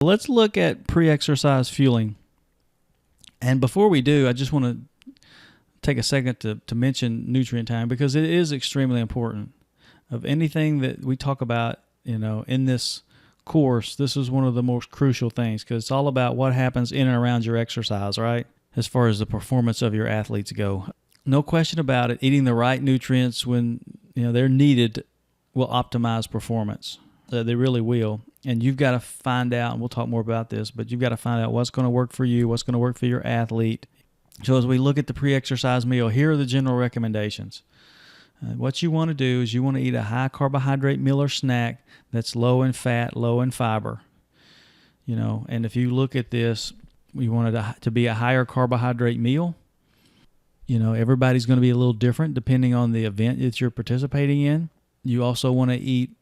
Let's look at pre-exercise fueling. And before we do, I just want to take a second to mention nutrient time, because it is extremely important. Of anything that we talk about, in this course, this is one of the most crucial things, because it's all about what happens in and around your exercise, right? As far as the performance of your athletes go. No question about it, eating the right nutrients when they're needed will optimize performance. They really will. And you've got to find out, and we'll talk more about this, but you've got to find out what's going to work for you, what's going to work for your athlete. So as we look at the pre-exercise meal, here are the general recommendations. What you want to do is you want to eat a high carbohydrate meal or snack that's low in fat, low in fiber. And if you look at this, you want it to be a higher carbohydrate meal. Everybody's going to be a little different depending on the event that you're participating in. You also want to eat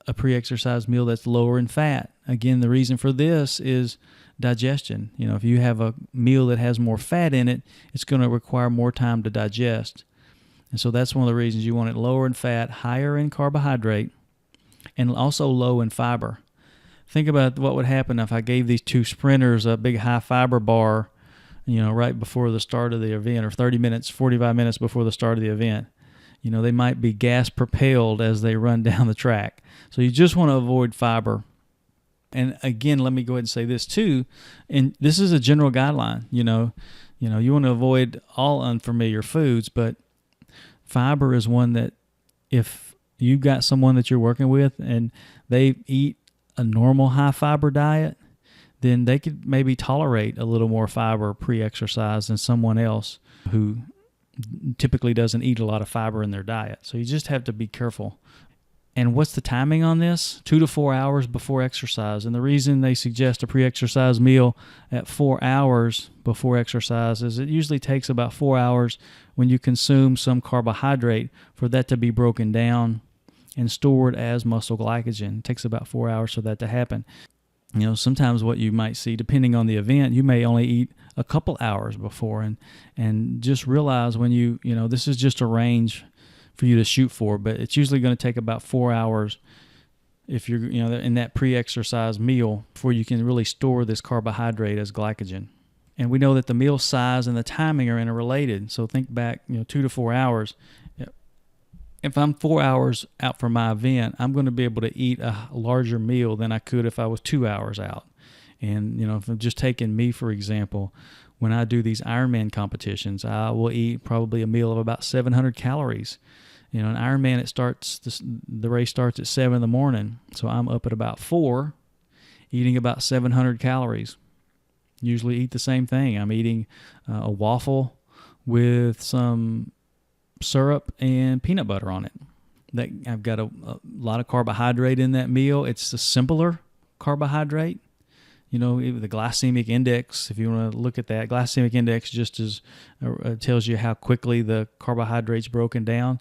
a pre-exercise meal that's lower in fat. Again, the reason for this is digestion. If you have a meal that has more fat in it, it's going to require more time to digest. And so that's one of the reasons you want it lower in fat, higher in carbohydrate, and also low in fiber. Think about what would happen if I gave these two sprinters a big high fiber bar, right before the start of the event, or 30 minutes, 45 minutes before the start of the event. They might be gas propelled as they run down the track. So you just want to avoid fiber. And again, let me go ahead and say this too. And this is a general guideline. You want to avoid all unfamiliar foods, but fiber is one that if you've got someone that you're working with and they eat a normal high fiber diet, then they could maybe tolerate a little more fiber pre-exercise than someone else who typically doesn't eat a lot of fiber in their diet. So you just have to be careful. And what's the timing on this? 2 to 4 hours before exercise. And the reason they suggest a pre-exercise meal at 4 hours before exercise is it usually takes about 4 hours when you consume some carbohydrate for that to be broken down and stored as muscle glycogen. It takes about 4 hours for that to happen. Sometimes what you might see, depending on the event, you may only eat a couple hours before. And just realize when this is just a range for you to shoot for, but it's usually going to take about 4 hours if you're in that pre-exercise meal before you can really store this carbohydrate as glycogen. And we know that the meal size and the timing are interrelated. So think back 2 to 4 hours. If I'm 4 hours out from my event, I'm going to be able to eat a larger meal than I could if I was 2 hours out. And if I'm just taking me for example, when I do these Ironman competitions, I will eat probably a meal of about 700 calories. An Ironman, the race starts at 7 in the morning, so I'm up at about 4, eating about 700 calories. Usually eat the same thing. I'm eating a waffle with some syrup and peanut butter on it. I've got a lot of carbohydrate in that meal. It's a simpler carbohydrate. The glycemic index, if you want to look at that, glycemic index just tells you how quickly the carbohydrate's broken down.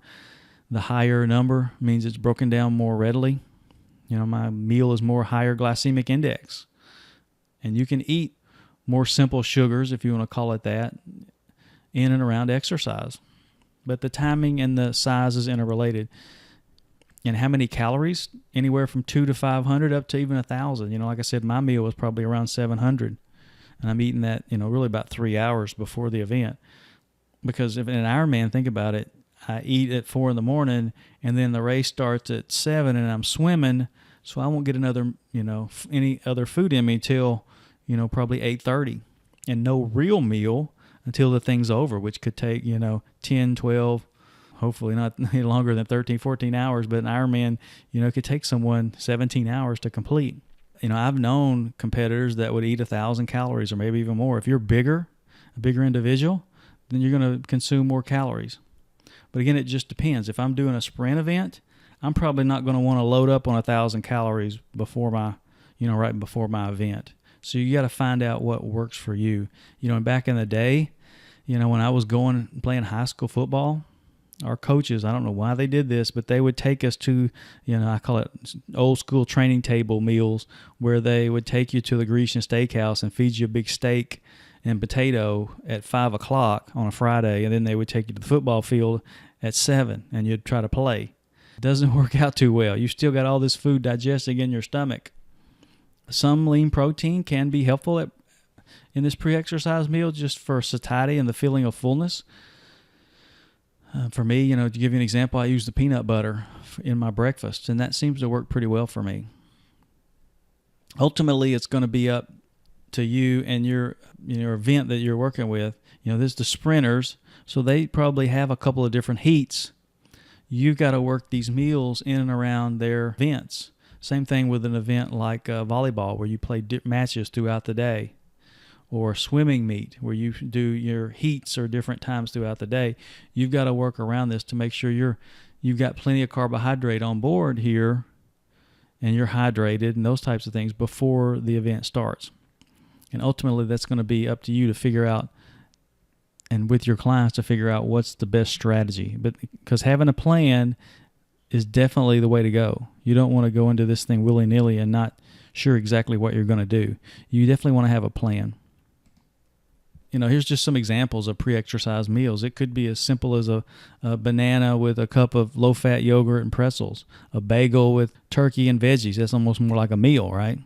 The higher number means it's broken down more readily. My meal is more higher glycemic index. And you can eat more simple sugars, if you want to call it that, in and around exercise. But the timing and the size is interrelated. And how many calories? Anywhere from 2 to 500 up to even 1,000. Like I said, my meal was probably around 700. And I'm eating that, really about 3 hours before the event. Because if in an Ironman, think about it, I eat at 4 in the morning and then the race starts at 7 and I'm swimming. So I won't get another, any other food in me till, probably 8:30. And no real meal until the thing's over, which could take, 10, 12, hopefully not longer than 13, 14 hours. But an Ironman, it could take someone 17 hours to complete. I've known competitors that would eat 1,000 calories or maybe even more. If you're a bigger individual, then you're going to consume more calories. But again, it just depends. If I'm doing a sprint event, I'm probably not going to want to load up on 1,000 calories before my, right before my event. So you got to find out what works for you. And back in the day, when I was playing high school football, our coaches, I don't know why they did this, but they would take us to, I call it old school training table meals, where they would take you to the Grecian Steakhouse and feed you a big steak and potato at 5 o'clock on a Friday, and then they would take you to the football field at 7, and you'd try to play. It doesn't work out too well. You still got all this food digesting in your stomach. Some lean protein can be helpful in this pre-exercise meal just for satiety and the feeling of fullness. For me, to give you an example, I use the peanut butter in my breakfast, and that seems to work pretty well for me. Ultimately, it's going to be up to you and your event that you're working with. There's the sprinters, so they probably have a couple of different heats. You've got to work these meals in and around their events. Same thing with an event like volleyball, where you play matches throughout the day, or swimming meet, where you do your heats or different times throughout the day. You've got to work around this to make sure you've got plenty of carbohydrate on board here, and you're hydrated and those types of things before the event starts. And ultimately, that's going to be up to you to figure out, and with your clients to figure out what's the best strategy. But because having a plan is definitely the way to go. You don't want to go into this thing willy-nilly and not sure exactly what you're going to do. You definitely want to have a plan. Here's just some examples of pre-exercise meals. It could be as simple as a banana with a cup of low-fat yogurt and pretzels, a bagel with turkey and veggies. That's almost more like a meal, right?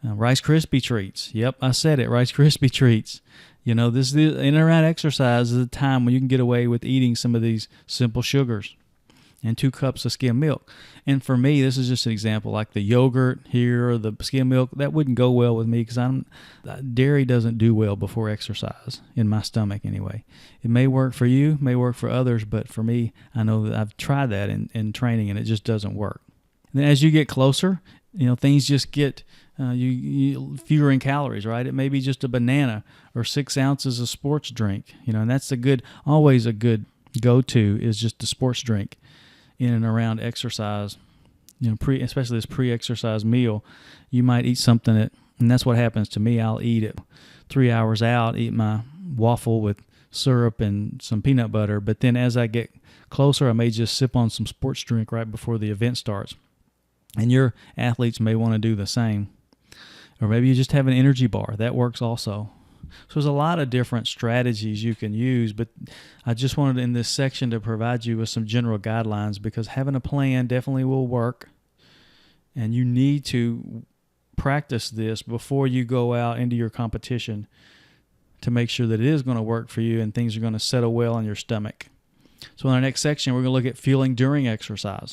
Rice Krispie treats. Yep, I said it, Rice Krispie treats. This in and around exercise is a time when you can get away with eating some of these simple sugars, and 2 cups of skim milk. And for me, this is just an example, like the yogurt here or the skim milk. That wouldn't go well with me because dairy doesn't do well before exercise, in my stomach anyway. It may work for you, may work for others, but for me, I know that I've tried that in training, and it just doesn't work. And then as you get closer, things just get you fewer in calories, right? It may be just a banana or 6 ounces of sports drink, and that's always a good go-to is just a sports drink in and around exercise, especially this pre-exercise meal. You might eat something and that's what happens to me. I'll eat it 3 hours out, eat my waffle with syrup and some peanut butter, but then as I get closer, I may just sip on some sports drink right before the event starts. And your athletes may want to do the same. Or maybe you just have an energy bar. That works also. So there's a lot of different strategies you can use, but I just wanted in this section to provide you with some general guidelines, because having a plan definitely will work, and you need to practice this before you go out into your competition to make sure that it is going to work for you and things are going to settle well in your stomach. So in our next section, we're going to look at fueling during exercise.